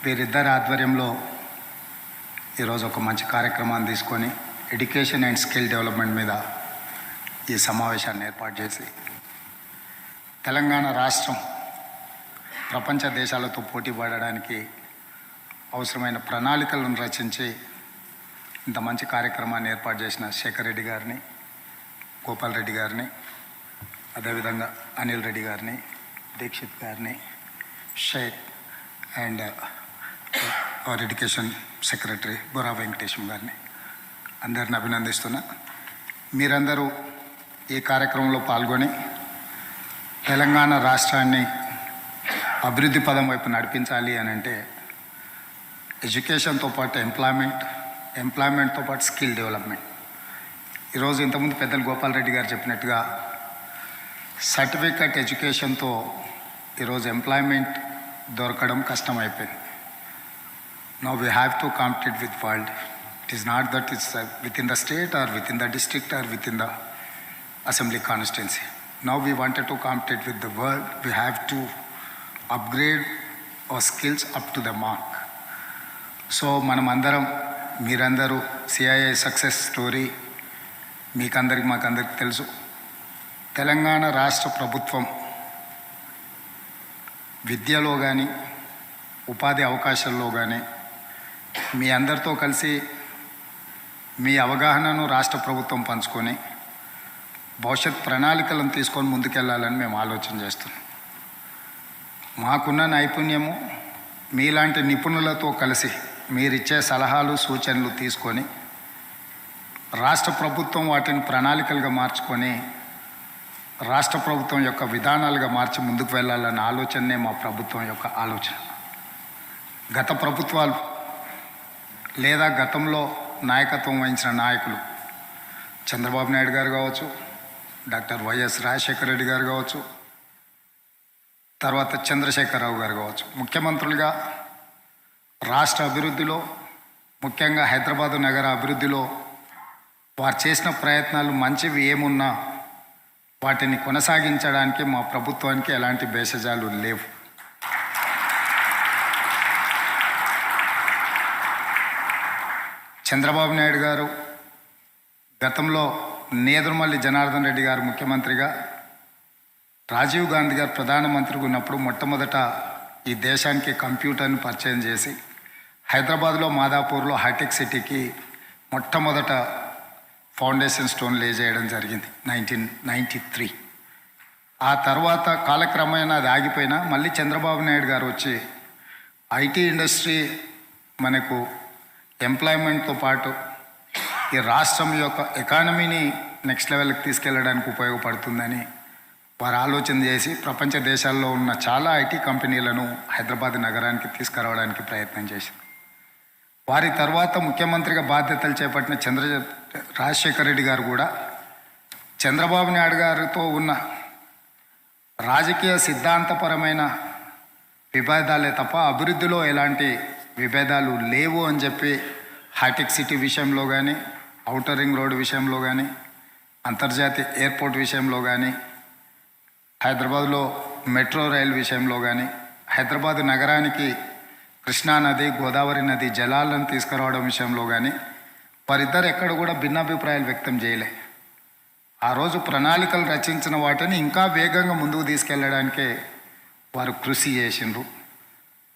వీరిద్దరి ఆధ్వర్యంలో ఈరోజు ఒక మంచి కార్యక్రమాన్ని తీసుకొని ఎడ్యుకేషన్ అండ్ స్కిల్ డెవలప్మెంట్ మీద ఈ సమావేశాన్ని ఏర్పాటు చేసి తెలంగాణ రాష్ట్రం ప్రపంచ దేశాలతో పోటీ పడడానికి అవసరమైన ప్రణాళికలను రచించి ఇంత మంచి కార్యక్రమాన్ని ఏర్పాటు చేసిన శేఖర్ రెడ్డి గారిని, గోపాల్ రెడ్డి గారిని, అదేవిధంగా అనిల్ రెడ్డి గారిని, దీక్షిత్ గారిని, Sheikh and our education secretary Bora Venkatesham గారిని అందరిని అభినందిస్తున్నా. మీరందరూ ఈ కార్యక్రమంలో పాల్గొని తెలంగాణ రాష్ట్రాన్ని అభివృద్ధి పదం వైపు నడిపించాలి అని అంటే ఎడ్యుకేషన్తో పాటు ఎంప్లాయ్మెంట్తో పాటు స్కిల్ డెవలప్మెంట్. ఈరోజు ఇంతకుముందు పెద్దలు గోపాల్ రెడ్డి గారు చెప్పినట్టుగా సర్టిఫికెట్ ఎడ్యుకేషన్తో ఈరోజు ఎంప్లాయ్మెంట్ దొరకడం కష్టమైపోయింది. Now we have to compete with world. It is not that it's within the state or within the district or within the assembly constituency. Now we wanted to compete with the world. We have to upgrade our skills up to the mark. So మనమందరం, మీరందరూ CII success story మాకందరికి తెలుసు. తెలంగాణ రాష్ట్ర ప్రభుత్వం విద్యలో కానీ ఉపాధి అవకాశాల్లో కానీ మీ అందరితో కలిసి మీ అవగాహనను రాష్ట్ర ప్రభుత్వం పంచుకొని భవిష్యత్ ప్రణాళికలను తీసుకొని ముందుకెళ్ళాలని మేము ఆలోచన చేస్తున్నాం. మాకున్న నైపుణ్యము మీలాంటి నిపుణులతో కలిసి మీరిచ్చే సలహాలు సూచనలు తీసుకొని రాష్ట్ర ప్రభుత్వం వాటిని ప్రణాళికలుగా మార్చుకొని రాష్ట్ర ప్రభుత్వం యొక్క విధానాలుగా మార్చి ముందుకు వెళ్ళాలన్న ఆలోచనే మా ప్రభుత్వం యొక్క ఆలోచన. గత ప్రభుత్వాలు లేదా గతంలో నాయకత్వం వహించిన నాయకులు చంద్రబాబు నాయుడు గారు కావచ్చు, డాక్టర్ వైఎస్ రాజశేఖర రెడ్డి గారు కావచ్చు, తర్వాత చంద్రశేఖరరావు గారు కావచ్చు, ముఖ్యమంత్రులుగా రాష్ట్ర అభివృద్ధిలో, ముఖ్యంగా హైదరాబాదు నగర అభివృద్ధిలో వారు చేసిన ప్రయత్నాలు మంచివి ఏమున్నా వాటిని కొనసాగించడానికి మా ప్రభుత్వానికి ఎలాంటి భేషజాలు లేవు. చంద్రబాబు నాయుడు గారు గతంలో నేదురుమల్లి జనార్దన్ రెడ్డి గారు ముఖ్యమంత్రిగా, రాజీవ్ గాంధీ గారు ప్రధానమంత్రిగా ఉన్నప్పుడు మొట్టమొదట ఈ దేశానికి కంప్యూటర్ని పరిచయం చేసి హైదరాబాద్లో మాదాపూర్లో హైటెక్ సిటీకి మొట్టమొదట ఫౌండేషన్ స్టోన్ లే చేయడం జరిగింది 1993. ఆ తర్వాత కాలక్రమేణా అది ఆగిపోయినా మళ్ళీ చంద్రబాబు నాయుడు గారు వచ్చి ఐటీ ఇండస్ట్రీ మనకు ఎంప్లాయ్మెంట్తో పాటు ఈ రాష్ట్రం యొక్క ఎకానమీని నెక్స్ట్ లెవెల్కి తీసుకెళ్ళడానికి ఉపయోగపడుతుందని వారు ఆలోచన చేసి ప్రపంచ దేశాల్లో ఉన్న చాలా ఐటీ కంపెనీలను హైదరాబాద్ నగరానికి తీసుకురావడానికి ప్రయత్నం చేసింది. వారి తర్వాత ముఖ్యమంత్రిగా బాధ్యతలు చేపట్టిన రాజశేఖర రెడ్డి గారు కూడా చంద్రబాబు నాయుడు గారితో ఉన్న రాజకీయ సిద్ధాంతపరమైన విభేదాలే తప్ప అభివృద్ధిలో ఎలాంటి విభేదాలు లేవు అని చెప్పి హైటెక్ సిటీ విషయంలో కానీ, ఔటర్ రింగ్ రోడ్డు విషయంలో కానీ, అంతర్జాతీయ ఎయిర్పోర్ట్ విషయంలో కానీ, హైదరాబాద్లో మెట్రో రైల్ విషయంలో కానీ, హైదరాబాద్ నగరానికి కృష్ణానది, గోదావరి నది జలాలను తీసుకురావడం విషయంలో కానీ వారిద్దరు ఎక్కడ కూడా భిన్నాభిప్రాయాలు వ్యక్తం చేయలే. ఆ రోజు ప్రణాళికలు రచించిన వాటిని ఇంకా వేగంగా ముందుకు తీసుకెళ్ళడానికే వారు కృషి చేసిండ్రు.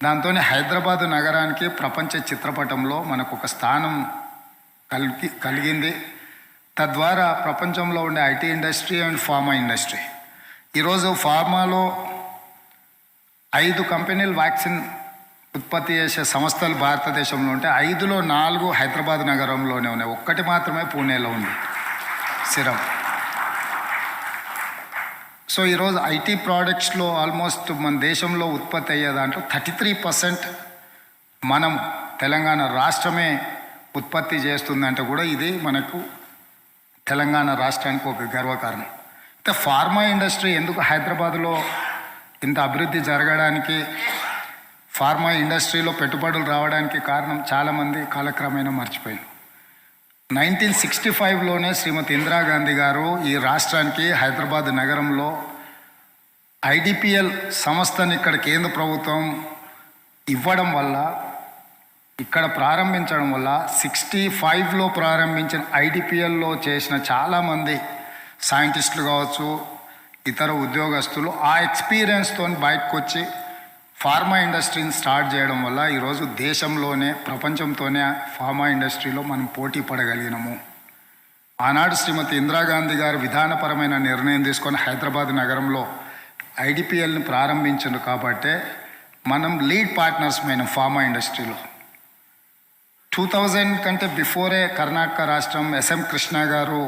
దాంతో హైదరాబాదు నగరానికి ప్రపంచ చిత్రపటంలో మనకు ఒక స్థానం కలిగింది. తద్వారా ప్రపంచంలో ఉండే IT industry and pharma industry, ఈరోజు ఫార్మాలో 5 కంపెనీలు వ్యాక్సిన్ ఉత్పత్తి చేసే సంస్థలు భారతదేశంలో ఉంటే 5లో 4 హైదరాబాద్ నగరంలోనే ఉన్నాయి. ఒక్కటి మాత్రమే పూణేలో ఉంది, సిరం. సో ఈరోజు ఐటీ ప్రోడక్ట్స్లో ఆల్మోస్ట్ మన దేశంలో ఉత్పత్తి అయ్యే దాంట్లో 33% మనం తెలంగాణ రాష్ట్రమే ఉత్పత్తి చేస్తుందంటే కూడా ఇది మనకు తెలంగాణ రాష్ట్రానికి ఒక గర్వకారణం. అయితే ఫార్మా ఇండస్ట్రీ ఎందుకు హైదరాబాద్లో ఇంత అభివృద్ధి జరగడానికి, ఫార్మా ఇండస్ట్రీలో పెట్టుబడులు రావడానికి కారణం చాలామంది కాలక్రమేణా మర్చిపోయింది. 1965లోనే శ్రీమతి ఇందిరాగాంధీ గారు ఈ రాష్ట్రానికి హైదరాబాద్ నగరంలో ఐడిపిఎల్ సంస్థని ఇక్కడ కేంద్ర ప్రభుత్వం ఇవ్వడం వల్ల, ఇక్కడ ప్రారంభించడం వల్ల 65లో ప్రారంభించిన ఐడిపిఎల్లో చేసిన చాలామంది సైంటిస్టులు కావచ్చు, ఇతర ఉద్యోగస్తులు ఆ ఎక్స్పీరియన్స్తో బయటకు వచ్చి ఫార్మా ఇండస్ట్రీని స్టార్ట్ చేయడం వల్ల ఈరోజు దేశంలోనే ప్రపంచంతోనే ఫార్మా ఇండస్ట్రీలో మనం పోటీ పడగలిగినాము. ఆనాడు శ్రీమతి ఇందిరాగాంధీ గారు విధానపరమైన నిర్ణయం తీసుకొని హైదరాబాద్ నగరంలో ఐడిపిఎల్ని ప్రారంభించారు కాబట్టే మనం లీడ్ పార్ట్నర్స్ అయిన ఫార్మా ఇండస్ట్రీలో. 2000 కంటే బిఫోరే కర్ణాటక రాష్ట్రం ఎస్ఎం కృష్ణ గారు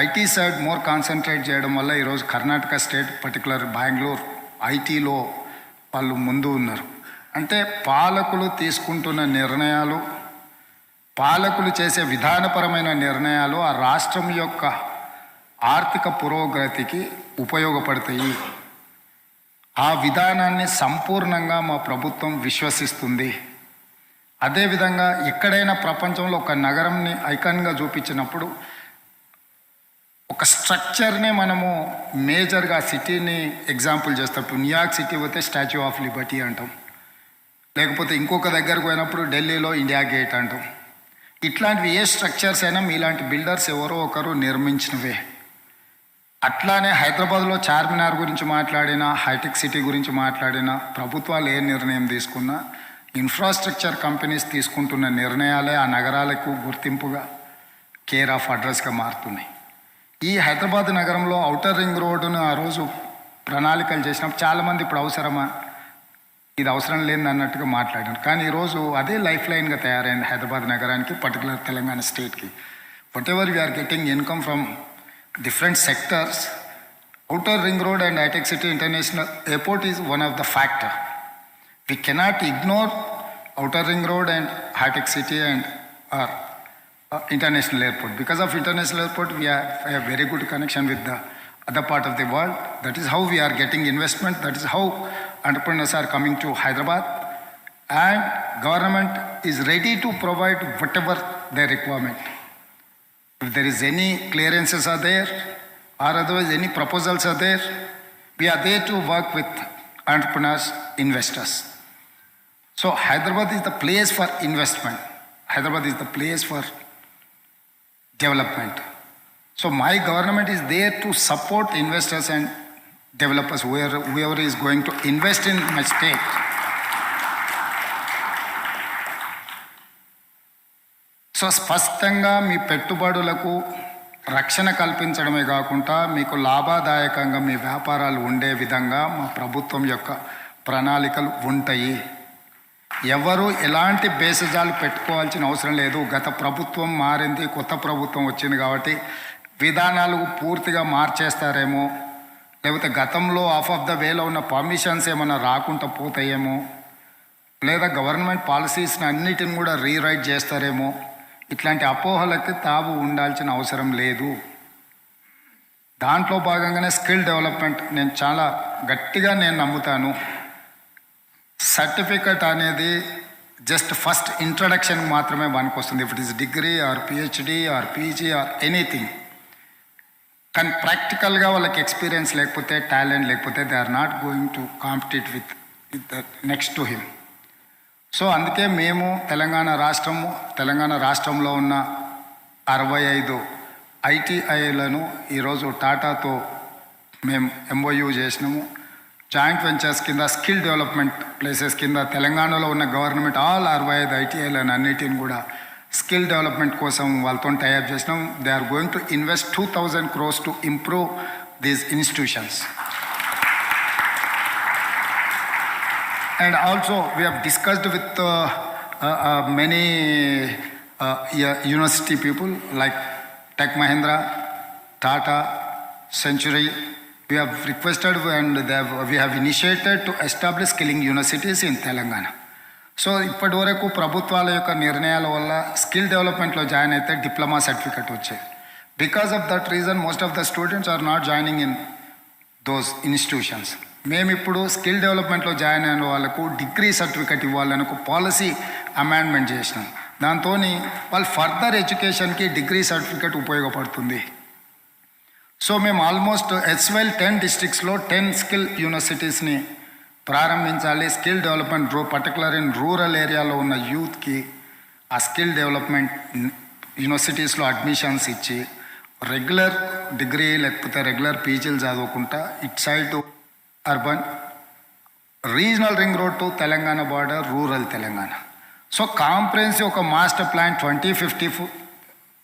ఐటీ సైడ్ మోర్ కాన్సన్ట్రేట్ చేయడం వల్ల ఈరోజు కర్ణాటక స్టేట్ పర్టికులర్ బెంగళూరు ఐటీలో వాళ్ళు ముందు ఉన్నారు. అంటే పాలకులు తీసుకుంటున్న నిర్ణయాలు, పాలకులు చేసే విధానపరమైన నిర్ణయాలు ఆ రాష్ట్రం యొక్క ఆర్థిక పురోగతికి ఉపయోగపడతాయి. ఆ విధానాన్ని సంపూర్ణంగా మా ప్రభుత్వం విశ్వసిస్తుంది. అదేవిధంగా ఎక్కడైనా ప్రపంచంలో ఒక నగరంని ఐకాన్గా చూపించినప్పుడు ఒక స్ట్రక్చర్నే మనము మేజర్గా సిటీని ఎగ్జాంపుల్ చేస్తాం. ఇప్పుడు న్యూయార్క్ సిటీ పోతే స్టాచ్యూ ఆఫ్ లిబర్టీ అంటాం, లేకపోతే ఇంకొక దగ్గరకు పోయినప్పుడు ఢిల్లీలో ఇండియా గేట్ అంటాం. ఇట్లాంటివి ఏ స్ట్రక్చర్స్ అయినా మీలాంటి బిల్డర్స్ ఎవరో ఒకరు నిర్మించినవే. అట్లానే హైదరాబాద్లో చార్మినార్ గురించి మాట్లాడినా, హైటెక్ సిటీ గురించి మాట్లాడినా, ప్రభుత్వాలు ఏ నిర్ణయం తీసుకున్నా ఇన్ఫ్రాస్ట్రక్చర్ కంపెనీస్ తీసుకుంటున్న నిర్ణయాలే ఆ నగరాలకు గుర్తింపుగా కేర్ ఆఫ్ అడ్రస్గా మారుతున్నాయి. ఈ హైదరాబాద్ నగరంలో ఔటర్ రింగ్ రోడ్డును ఆ రోజు ప్రణాళికలు చేసినప్పుడు చాలామంది ఇప్పుడు అవసరమా, ఇది అవసరం లేని అన్నట్టుగా మాట్లాడారు. కానీ ఈరోజు అదే లైఫ్ లైన్గా తయారైంది హైదరాబాద్ నగరానికి, పర్టికులర్ తెలంగాణ స్టేట్కి. Whatever we are getting income from different sectors, outer ring road and high-tech city international airport is one of the factor. We cannot ignore outer ring road and high-tech city and our international airport. Because of international airport, we have a very good connection with the other part of the world. That is how we are getting investment. That is how entrepreneurs are coming to Hyderabad. And government is ready to provide whatever their requirement. If there is any clearances are there or otherwise any proposals are there, we are there to work with entrepreneurs, investors. So Hyderabad is the place for investment. Hyderabad is the place for development. So my government is there to support investors and developers, whoever is going to invest in my state. So స్పష్టంగా మీ పెట్టుబడులకు రక్షణ కల్పించడమే కాకుండా మీకు లాభదాయకంగా మీ వ్యాపారాలు ఉండే విధంగా మా ప్రభుత్వం యొక్క ప్రణాళికలు ఉంటాయి. ఎవరు ఎలాంటి బేసిజాలు పెట్టుకోవాల్సిన అవసరం లేదు. గత ప్రభుత్వం మారింది, కొత్త ప్రభుత్వం వచ్చింది కాబట్టి విధానాలు పూర్తిగా మార్చేస్తారేమో, లేకపోతే గతంలో ఆఫ్ ఆఫ్ ద వేలో ఉన్న పర్మిషన్స్ ఏమైనా రాకుండా పోతాయేమో, లేదా గవర్నమెంట్ పాలసీస్ని అన్నిటిని కూడా రీరైట్ చేస్తారేమో, ఇట్లాంటి అపోహలకి తావు ఉండాల్సిన అవసరం లేదు. దాంట్లో భాగంగానే స్కిల్ డెవలప్మెంట్ నేను చాలా గట్టిగా నమ్ముతాను. సర్టిఫికెట్ అనేది జస్ట్ ఫస్ట్ ఇంట్రడక్షన్ మాత్రమే పనికొస్తుంది. If it is degree or PhD or PG or anything. కానీ ప్రాక్టికల్గా వాళ్ళకి ఎక్స్పీరియన్స్ లేకపోతే, టాలెంట్ లేకపోతే they are not going to compete with the next to him. So అందుకే మేము తెలంగాణ రాష్ట్రంలో ఉన్న 65 ఐటీఐలను ఈరోజు టాటాతో మేము ఎంఓయూ చేసినాము. జాయింట్ వెంచర్స్ కింద స్కిల్ డెవలప్మెంట్ ప్లేసెస్ కింద తెలంగాణలో ఉన్న గవర్నమెంట్ ఆల్ 65 ఐటీఐలను అన్నిటిని కూడా స్కిల్ డెవలప్మెంట్ కోసం వాళ్ళతో టైఅప్ చేసినాం. They are going to invest 2000 crores to improve these institutions. And also we have discussed with many university people like Tech Mahindra, Tata, Century. We have requested and we have initiated to establish skilling universities in Telangana. So ఇప్పటి వరకు ప్రభుత్వాల యొక్క నిర్ణయాల వల్ల skill డెవలప్మెంట్లో join అయితే diploma certificate వచ్చేది. Because of that reason most of the students are not joining in those institutions. మేము ఇప్పుడు స్కిల్ డెవలప్మెంట్లో జాయిన్ అయిన వాళ్ళకు డిగ్రీ సర్టిఫికెట్ ఇవ్వాలని ఒక పాలసీ అమెండ్మెంట్ చేసినాం. దాంతో వాళ్ళు ఫర్దర్ ఎడ్యుకేషన్కి డిగ్రీ సర్టిఫికెట్ ఉపయోగపడుతుంది. సో మేము ఆల్మోస్ట్ ఎస్వెల్ 10 districtsలో 10 స్కిల్ యూనివర్సిటీస్ని ప్రారంభించాలి. Skill development particular in rural ఏరియాలో ఉన్న యూత్కి ఆ స్కిల్ డెవలప్మెంట్ యూనివర్సిటీస్లో అడ్మిషన్స్ ఇచ్చి రెగ్యులర్ డిగ్రీ లేకపోతే రెగ్యులర్ పీజీలు చదువుకుంటా it side to urban, regional ring road to Telangana border, rural Telangana. So comprehensive ఒక master plan 2050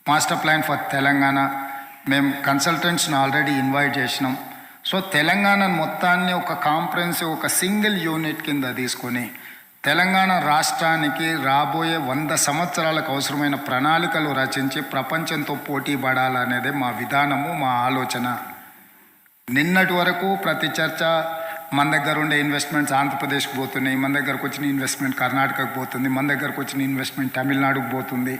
master plan for Telangana మేము కన్సల్టెంట్స్ని ఆల్రెడీ ఇన్వైట్ చేసినాం. సో తెలంగాణ మొత్తాన్ని ఒక కాంప్రహెన్సివ్ ఒక సింగిల్ యూనిట్ కింద తీసుకొని తెలంగాణ రాష్ట్రానికి రాబోయే 100 సంవత్సరాలకు అవసరమైన ప్రణాళికలు రచించి ప్రపంచంతో పోటీ పడాలనేదే మా విధానము, మా ఆలోచన. నిన్నటి వరకు ప్రతి చర్చ మన దగ్గర ఉండే ఇన్వెస్ట్మెంట్స్ ఆంధ్రప్రదేశ్కి పోతున్నాయి, మన దగ్గరకు వచ్చిన ఇన్వెస్ట్మెంట్ కర్ణాటకకు పోతుంది, మన దగ్గరకు వచ్చిన ఇన్వెస్ట్మెంట్ తమిళనాడుకు పోతుంది,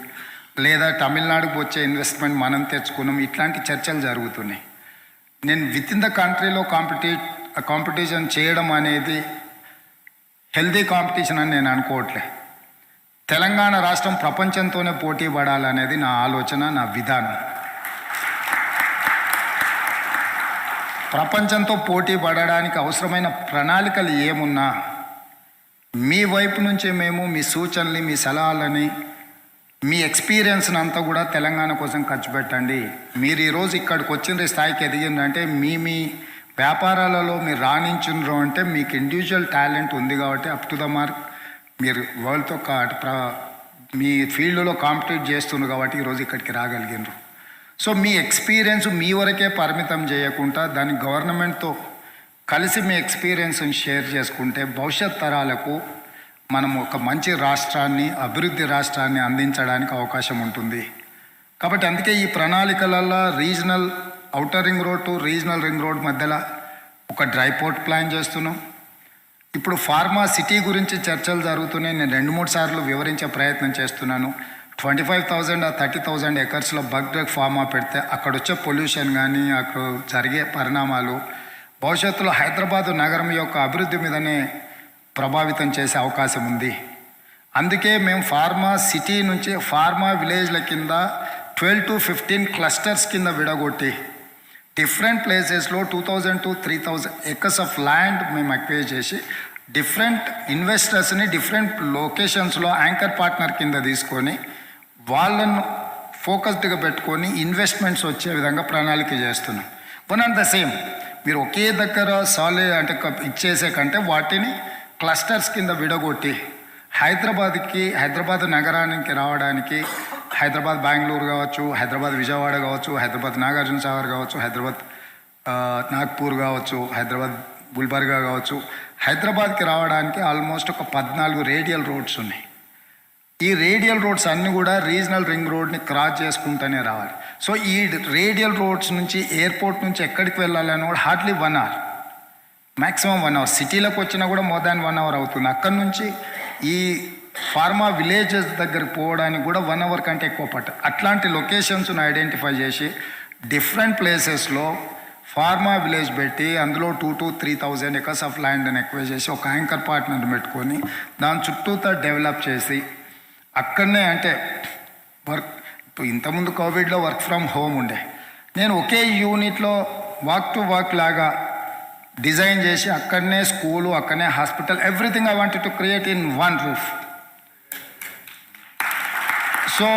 లేదా తమిళనాడుకు వచ్చే ఇన్వెస్ట్మెంట్ మనం తెచ్చుకున్నాం, ఇట్లాంటి చర్చలు జరుగుతున్నాయి. నేను విత్ ఇన్ ద కంట్రీలో కాంపిటీషన్ చేయడం అనేది హెల్దీ కాంపిటీషన్ అని నేను అనుకోవట్లే. తెలంగాణ రాష్ట్రం ప్రపంచంతోనే పోటీ పడాలనేది నా ఆలోచన, నా విధానం. ప్రపంచంతో పోటీ పడడానికి అవసరమైన ప్రణాళికలు ఏమున్నా మీ వైపు నుంచి మేము మీ సూచనలు, మీ సలహాలని, మీ ఎక్స్పీరియన్స్ని అంతా కూడా తెలంగాణ కోసం ఖర్చు పెట్టండి. మీరు ఈరోజు ఇక్కడికి వచ్చిన స్థాయికి ఎదిగిందంటే మీ వ్యాపారాలలో మీరు రాణించున్నారు అంటే మీకు ఇండివిజువల్ టాలెంట్ ఉంది కాబట్టి అప్ టు ద మార్క్ మీరు వరల్డ్తో మీ ఫీల్డ్లో కాంపిటీట్ చేస్తున్నారు కాబట్టి ఈరోజు ఇక్కడికి రాగలిగినారు. సో మీ ఎక్స్పీరియన్స్ మీ వరకే పరిమితం చేయకుండా దాన్ని గవర్నమెంట్తో కలిసి మీ ఎక్స్పీరియన్స్ని షేర్ చేసుకుంటే భవిష్యత్ తరాలకు మనం ఒక మంచి రాష్ట్రాన్ని, అభివృద్ధి రాష్ట్రాన్ని అందించడానికి అవకాశం ఉంటుంది. కాబట్టి అందుకే ఈ ప్రణాళికలలో regional outer ring road to regional ring road మధ్యలో ఒక డ్రై పోర్ట్ ప్లాన్ చేస్తున్నాం. ఇప్పుడు ఫార్మా సిటీ గురించి చర్చలు జరుగుతున్నాయి. నేను 2-3 సార్లు వివరించే ప్రయత్నం చేస్తున్నాను. 25,000 or 30,000 ఎకర్స్లో డ్రగ్ ఫార్మా పెడితే అక్కడ వచ్చే పొల్యూషన్ కానీ అక్కడ జరిగే పరిణామాలు భవిష్యత్తులో హైదరాబాదు నగరం యొక్క అభివృద్ధి మీదనే ప్రభావితం చేసే అవకాశం ఉంది. అందుకే మేము ఫార్మా సిటీ నుంచి ఫార్మా విలేజ్ల కింద 12 to 15 క్లస్టర్స్ కింద విడగొట్టి డిఫరెంట్ ప్లేసెస్లో 2,000 to 3,000 ఎకర్స్ ఆఫ్ ల్యాండ్ మేము అక్వైర్ చేసి డిఫరెంట్ ఇన్వెస్టర్స్ని డిఫరెంట్ లొకేషన్స్లో యాంకర్ పార్ట్నర్ కింద తీసుకొని వాళ్ళను ఫోకస్డ్గా పెట్టుకొని ఇన్వెస్ట్మెంట్స్ వచ్చే విధంగా ప్రణాళిక చేస్తున్నాం. వన్ అండ్ ద సేమ్ మీరు ఒకే దగ్గర అంటే ఇచ్చేసే కంటే వాటిని క్లస్టర్స్ కింద విడగొట్టి హైదరాబాద్ నగరానికి రావడానికి హైదరాబాద్ బెంగళూరు కావచ్చు, హైదరాబాద్ విజయవాడ కావచ్చు, హైదరాబాద్ నాగార్జున సాగర్ కావచ్చు, హైదరాబాద్ నాగ్పూర్ కావచ్చు, హైదరాబాద్ గుల్బర్గా కావచ్చు, హైదరాబాద్కి రావడానికి ఆల్మోస్ట్ ఒక 14 రేడియల్ రోడ్స్ ఉన్నాయి. ఈ రేడియల్ రోడ్స్ అన్నీ కూడా రీజనల్ రింగ్ రోడ్ని క్రాస్ చేసుకుంటూనే రావాలి. సో ఈ రేడియల్ రోడ్స్ నుంచి ఎయిర్పోర్ట్ నుంచి ఎక్కడికి వెళ్ళాలని కూడా హార్డ్లీ 1 hour, మ్యాక్సిమం 1 hour. సిటీలోకి వచ్చినా కూడా మోర్ దాన్ 1 hour అవుతుంది. అక్కడి నుంచి ఈ ఫార్మా విలేజెస్ దగ్గరికి పోవడానికి కూడా 1 hour కంటే ఎక్కువ పట్టదు. అట్లాంటి లొకేషన్స్ను ఐడెంటిఫై చేసి డిఫరెంట్ ప్లేసెస్లో ఫార్మా విలేజ్ పెట్టి అందులో 2,000 to 3,000 ఎకర్స్ ఆఫ్ ల్యాండ్ని ఎక్వైర్ చేసి ఒక యాంకర్ పార్ట్నర్ని పెట్టుకొని దాని చుట్టూతో డెవలప్ చేసి అక్కడనే అంటే ఇప్పుడు ఇంతకుముందు కోవిడ్లో వర్క్ ఫ్రమ్ హోమ్ ఉండే, నేను ఒకే యూనిట్లో వాక్ టు వాక్ లాగా డిజైన్ చేసి అక్కడనే స్కూలు, అక్కడనే hospital, everything I wanted to create in one roof. So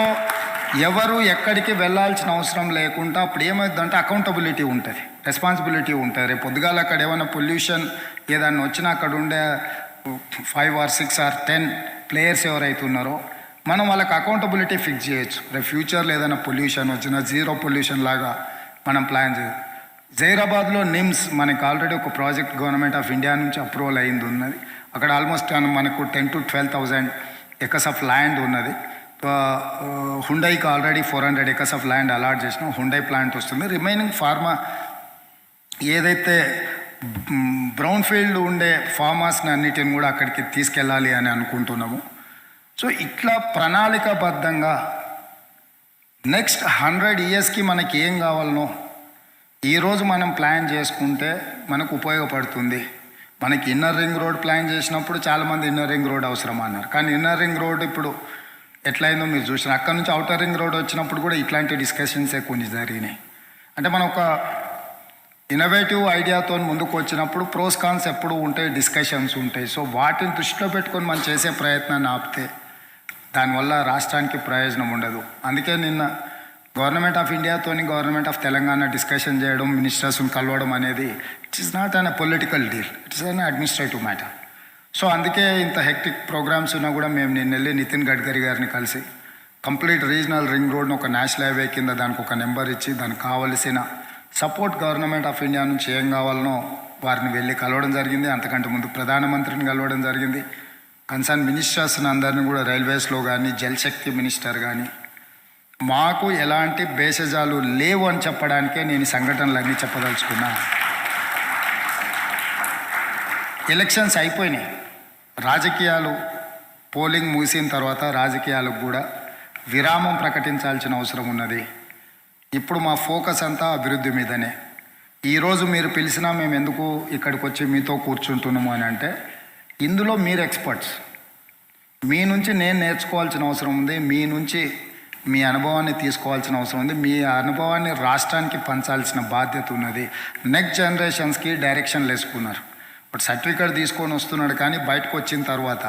ఎవరు ఎక్కడికి వెళ్ళాల్సిన అవసరం లేకుండా అప్పుడు ఏమవుతుందంటే అకౌంటబిలిటీ ఉంటుంది, రెస్పాన్సిబిలిటీ ఉంటుంది. రేపు పొద్దుగాల అక్కడ ఏమైనా పొల్యూషన్ ఏదన్నా వచ్చినా అక్కడ ఉండే 5 or 6 or 10 ప్లేయర్స్ ఎవరైతే ఉన్నారో మనం వాళ్ళకి అకౌంటబిలిటీ ఫిక్స్ చేయొచ్చు. రేపు ఫ్యూచర్లో ఏదైనా పొల్యూషన్ వచ్చినా జీరో పొల్యూషన్ లాగా మనం ప్లాన్ చేయొచ్చు. జైరాబాద్లో నిమ్స్ మనకి ఆల్రెడీ ఒక ప్రాజెక్ట్ గవర్నమెంట్ ఆఫ్ ఇండియా నుంచి అప్రూవల్ అయింది ఉన్నది. అక్కడ ఆల్మోస్ట్ మనకు 10,000 to 12,000 ఎకర్స్ ఆఫ్ ల్యాండ్ ఉన్నది. హుండైకి already 400 acres of land allot చేసినాం. హుండై ప్లాంట్ వస్తుంది. రిమైనింగ్ ఫార్మా ఏదైతే బ్రౌన్ ఫీల్డ్ ఉండే ఫార్మర్స్ని అన్నిటిని కూడా అక్కడికి తీసుకెళ్ళాలి అని అనుకుంటున్నాము. సో ఇట్లా ప్రణాళికాబద్ధంగా నెక్స్ట్ 100 yearsకి మనకి ఏం కావాలనో ఈరోజు మనం ప్లాన్ చేసుకుంటే మనకు ఉపయోగపడుతుంది. మనకి ఇన్నర్ రింగ్ రోడ్ ప్లాన్ చేసినప్పుడు చాలామంది ఇన్నర్ రింగ్ రోడ్ అవసరం అన్నారు. కానీ ఇన్నర్ రింగ్ రోడ్ ఇప్పుడు ఎట్లయిందో మీరు చూసిన. అక్కడ నుంచి అవుటర్ రింగ్ రోడ్ వచ్చినప్పుడు కూడా ఇట్లాంటి డిస్కషన్సే కొన్ని జరిగినాయి. అంటే మనం ఒక ఇన్నోవేటివ్ ఐడియాతో ముందుకు వచ్చినప్పుడు ప్రోస్ కాన్స్ ఎప్పుడు ఉంటాయి, డిస్కషన్స్ ఉంటాయి. సో వాటిని దృష్టిలో పెట్టుకొని మనం చేసే ప్రయత్నాన్ని ఆపితే దానివల్ల రాష్ట్రానికి ప్రయోజనం ఉండదు. అందుకే నిన్న గవర్నమెంట్ ఆఫ్ ఇండియాతోని గవర్నమెంట్ ఆఫ్ తెలంగాణ డిస్కషన్ చేయడం, మినిస్టర్స్ని కలవడం అనేది it is not an political deal, it is an administrative matter. So అందుకే ఇంత హెక్టిక్ ప్రోగ్రామ్స్ ఉన్నా కూడా మేము నిన్న వెళ్ళి నితిన్ గడ్కరీ గారిని కలిసి కంప్లీట్ రీజనల్ రింగ్ రోడ్ను ఒక నేషనల్ హైవే కింద దానికి ఒక నెంబర్ ఇచ్చి దానికి కావలసిన సపోర్ట్ గవర్నమెంట్ ఆఫ్ ఇండియా నుంచి ఏం కావాలనో వారిని వెళ్ళి కలవడం జరిగింది. అంతకంటే ముందు ప్రధానమంత్రిని కలవడం జరిగింది. కన్సర్న్ మినిస్టర్స్ని అందరినీ కూడా రైల్వేస్లో కానీ జలశక్తి మినిస్టర్ కానీ మాకు ఎలాంటి భేషజాలు లేవు అని చెప్పడానికే నేను ఈ సంఘటనలన్నీ చెప్పదలుచుకున్నా. ఎలక్షన్స్ అయిపోయినాయి, రాజకీయాలు పోలింగ్ ముగిసిన తర్వాత రాజకీయాలకు కూడా విరామం ప్రకటించాల్సిన అవసరం ఉన్నది. ఇప్పుడు మా ఫోకస్ అంతా అభివృద్ధి మీదనే. ఈరోజు మీరు పిలిచినా మేము ఎందుకు ఇక్కడికి వచ్చి మీతో కూర్చుంటున్నాము అని అంటే, ఇందులో మీరు ఎక్స్పర్ట్స్, మీ నుంచి నేను నేర్చుకోవాల్సిన అవసరం ఉంది, మీ నుంచి మీ అనుభవాన్ని తీసుకోవాల్సిన అవసరం ఉంది, మీ అనుభవాన్ని రాష్ట్రానికి పంచాల్సిన బాధ్యత ఉన్నది. నెక్స్ట్ జనరేషన్స్కి డైరెక్షన్ వేసుకున్నారు. బట్ సర్టిఫికేట్ తీసుకొని వస్తున్నాడు కానీ బయటకు వచ్చిన తర్వాత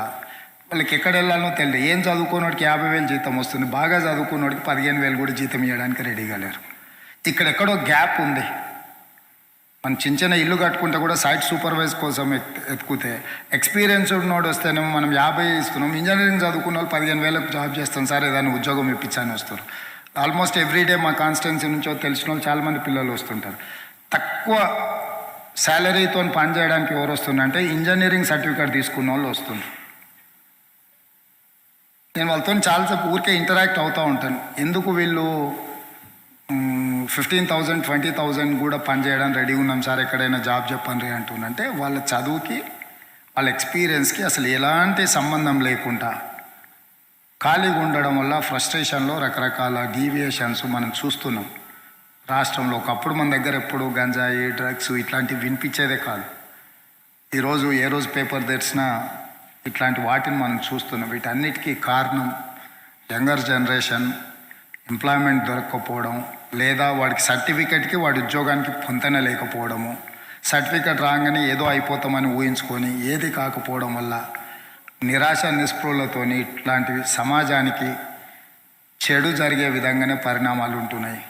వాళ్ళకి ఎక్కడ వెళ్ళాలనో తెలియదు. ఏం చదువుకున్నోడికి 50,000 జీతం వస్తుంది, బాగా చదువుకున్నోడికి 15,000 కూడా జీతం ఇవ్వడానికి రెడీగా లేరు. ఇక్కడెక్కడో గ్యాప్ ఉంది. మనం చిన్న చిన్న ఇల్లు కట్టుకుంటే కూడా సైట్ సూపర్వైజ్ కోసం ఎత్తుకుతే ఎక్స్పీరియన్స్ ఉన్నోడు వస్తేనేమో మనం 50 ఇస్తున్నాం. ఇంజనీరింగ్ చదువుకున్న వాళ్ళు 15,000 జాబ్ చేస్తాం సార్, ఏదైనా ఉద్యోగం ఇప్పించాలని వస్తారు. ఆల్మోస్ట్ ఎవ్రీడే మా కాన్స్టిట్యున్సీ నుంచో తెలిసిన వాళ్ళు చాలామంది పిల్లలు వస్తుంటారు. తక్కువ శాలరీతో పని చేయడానికి ఎవరు వస్తున్నారంటే ఇంజనీరింగ్ సర్టిఫికేట్ తీసుకున్న వాళ్ళు వస్తున్నారు. నేను వాళ్ళతో చాలాసేపు ఊరికే ఇంటరాక్ట్ అవుతూ ఉంటాను. ఎందుకు వీళ్ళు 15,000 20,000 కూడా పని చేయడానికి రెడీ ఉన్నాం సార్, ఎక్కడైనా జాబ్ చెప్పండి అంటుందంటే వాళ్ళ చదువుకి వాళ్ళ ఎక్స్పీరియన్స్కి అసలు ఎలాంటి సంబంధం లేకుండా ఖాళీగా ఉండడం వల్ల ఫ్రస్ట్రేషన్లో రకరకాల డీవియేషన్స్ మనం చూస్తున్నాం రాష్ట్రంలో. ఒకప్పుడు మన దగ్గర ఎప్పుడు గంజాయి, డ్రగ్స్ ఇట్లాంటివి వినిపించేదే కాదు. ఈరోజు ఏ రోజు పేపర్ తెరిచినా ఇట్లాంటి వాటిని మనం చూస్తున్నాం. వీటన్నిటికీ కారణం యంగర్ జనరేషన్ ఎంప్లాయ్మెంట్ దొరకకపోవడం, లేదా వాడికి సర్టిఫికెట్కి వాడి ఉద్యోగానికి పొంతన లేకపోవడము, సర్టిఫికెట్ రాగానే ఏదో అయిపోతామని ఊహించుకొని ఏది కాకపోవడం వల్ల నిరాశ నిస్పృహలతోని ఇట్లాంటివి సమాజానికి చెడు జరిగే విధంగానే పరిణామాలు ఉంటున్నాయి.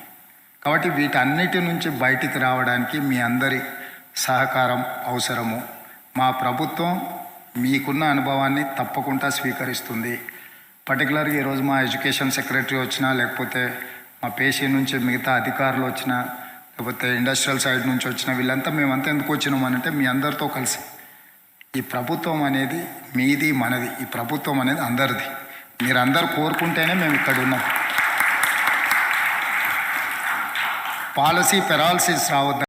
కాబట్టి వీటన్నిటి నుంచి బయటికి రావడానికి మీ అందరి సహకారం అవసరము. మా ప్రభుత్వం మీకున్న అనుభవాన్ని తప్పకుండా స్వీకరిస్తుంది. పర్టికులర్గా ఈరోజు మా ఎడ్యుకేషన్ సెక్రటరీ వచ్చినా, లేకపోతే మా పేషీ నుంచి మిగతా అధికారులు వచ్చినా, లేకపోతే ఇండస్ట్రియల్ సైడ్ నుంచి వచ్చిన వీళ్ళంతా మేమంతా ఎందుకు వచ్చినామనంటే మీ అందరితో కలిసి ఈ ప్రభుత్వం అనేది మీది మనది, ఈ ప్రభుత్వం అనేది అందరిది. మీరందరూ కోరుకుంటేనే మేము ఇక్కడ ఉన్నాం. పాలసీ పెరాలసిస్ రావద్దు.